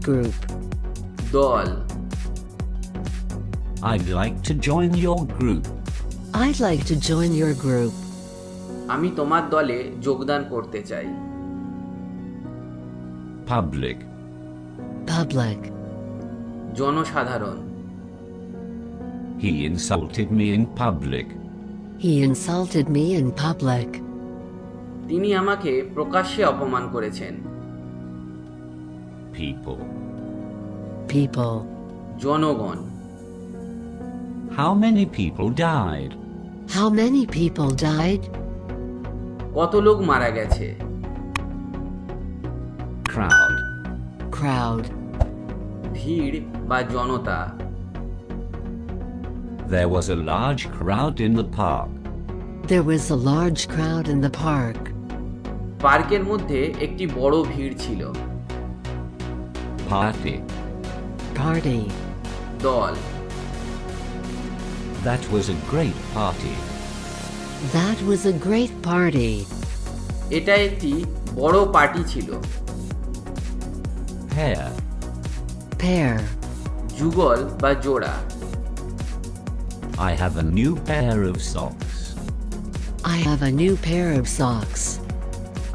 Group. দল। I'd like to join your group. I'd like to join your group. আমি তোমার দলে যোগদান করতে চাই। Public. Public. জনসাধারণ। He insulted me in public. He insulted me in public. তিনি আমাকে প্রকাশ্যে অপমান করেছেন। People. People. জনগণ। How many people died? How many people died? কত লোক মারা গেছে? Crowd. Crowd. ভিড় বা জনতা। There was a large crowd in the park. There was a large crowd in the park. পার্কের মধ্যে একটি বড় ভিড় ছিল। Party. Party. দল। That was a great party. That was a great party. এটা একটি বড় পার্টি ছিল। Pair. Pair. যুগল বা জোড়া। I have a new pair of socks. I have a new pair of socks.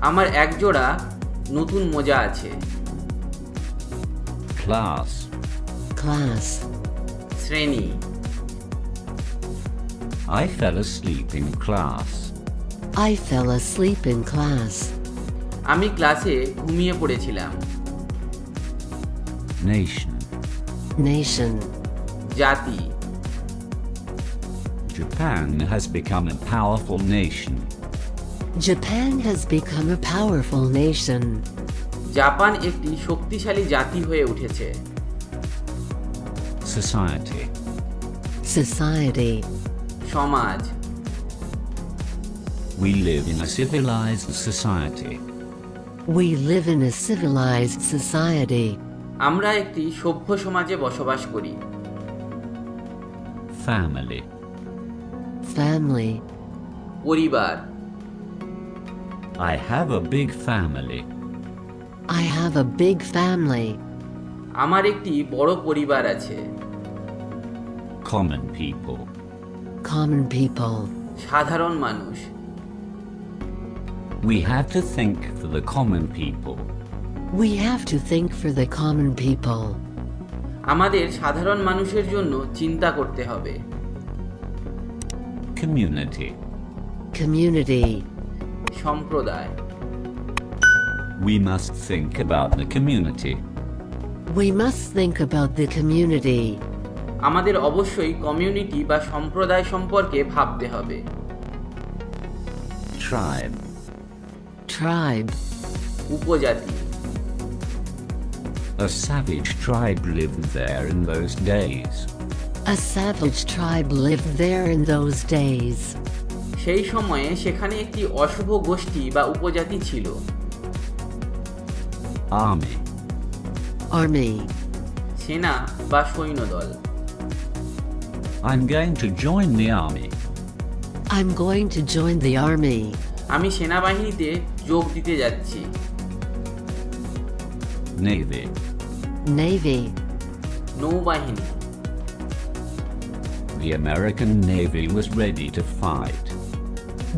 আমার এক জোড়া নতুন মোজা আছে। Class. Class. শ্রেণী। I fell asleep in class. I fell asleep in class. আমি ক্লাসে ঘুমিয়ে পড়েছিলাম। Nation. Nation. জাতি। Japan has become a powerful nation. Japan has become a powerful nation. Japan একটি শক্তিশালী জাতি হয়ে উঠেছে। Society. Society. সমাজ। We live in a civilized society. We live in a civilized society. আমরা একটি সভ্য সমাজে বসবাস করি। Family. Family. পরিবার। I have a big family. I have a big family. আমার একটি বড় পরিবার আছে। Common people. Common people. সাধারণ মানুষ। We have to think for the common people. We have to think for the common people. আমাদের সাধারণ মানুষের জন্য চিন্তা করতে হবে। Community. Community. সম্প্রদায়। We must think about the community. We must think about the community. আমাদের অবশ্যই কমিউনিটি বা সম্প্রদায় সম্পর্কে ভাবতে হবে। Tribe. Tribe. উপজাতি। A savage tribe lived there in those days. A savage tribe lived there in those days. সেই সময়ে সেখানে একটি অশুভ গোষ্ঠী বা উপজাতি ছিল। Army. Army. সেনা বা সৈন্যদল। I'm going to join the army. I'm going to join the army. আমি সেনাবাহিনীতে যোগ দিতে যাচ্ছি। Navy. Navy. নৌবাহিনী। The American Navy was ready to fight.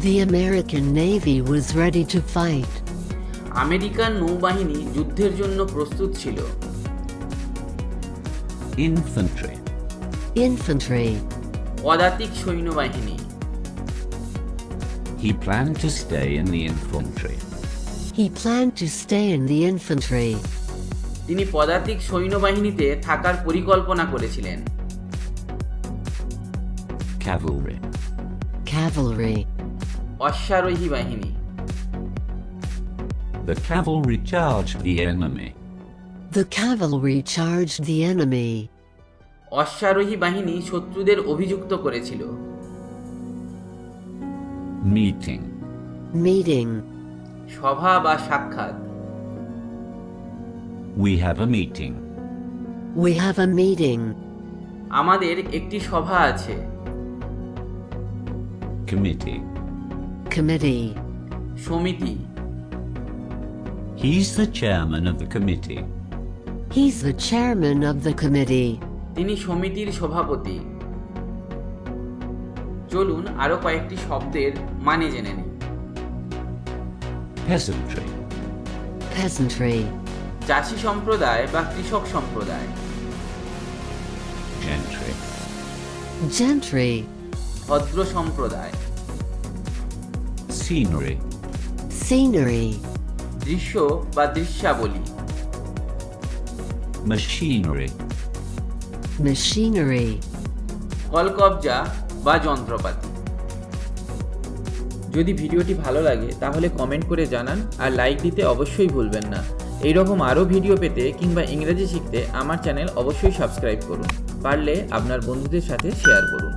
The American Navy was ready to fight. American নৌবাহিনী যুদ্ধের জন্য প্রস্তুত ছিল। Infantry. Infantry. পদাতিক সৈন্যবাহিনী। He planned to stay in the infantry. He planned to stay in the infantry. তিনি পদাতিক সৈন্যবাহিনীতে থাকার পরিকল্পনা করেছিলেন। Cavalry. Cavalry. অশ্বারোহী বাহিনী। The cavalry charged the enemy. The cavalry charged the enemy. অশ্বারোহী বাহিনী শত্রুদের অভিযুক্ত করেছিল। Meeting. Meeting. সভা বা সাক্ষাৎ। We have a meeting. We have a meeting. আমাদের একটি সভা আছে। Committee. Committee. সমিতি। He's the chairman of the committee. He's the chairman of the committee. তিনি সমিতির সভাপতি। চলুন আরো কয়েকটি শব্দের মানে জেনে নিই। Peasantry. Peasantry. চাষি সম্প্রদায় বা কৃষক সম্প্রদায়। Gentry. Gentry. ভদ্র সম্প্রদায়। Scenery. Scenery. দৃশ্য বা দৃশ্যাবলী। Machinery. Machinery. কলকবজা বা যন্ত্রপাতি। যদি ভিডিওটি ভালো লাগে তাহলে কমেন্ট করে জানান আর লাইক দিতে অবশ্যই ভুলবেন না। এইরকম আরও ভিডিও পেতে কিংবা ইংরেজি শিখতে আমার চ্যানেল অবশ্যই সাবস্ক্রাইব করুন, পারলে আপনার বন্ধুদের সাথে শেয়ার করুন।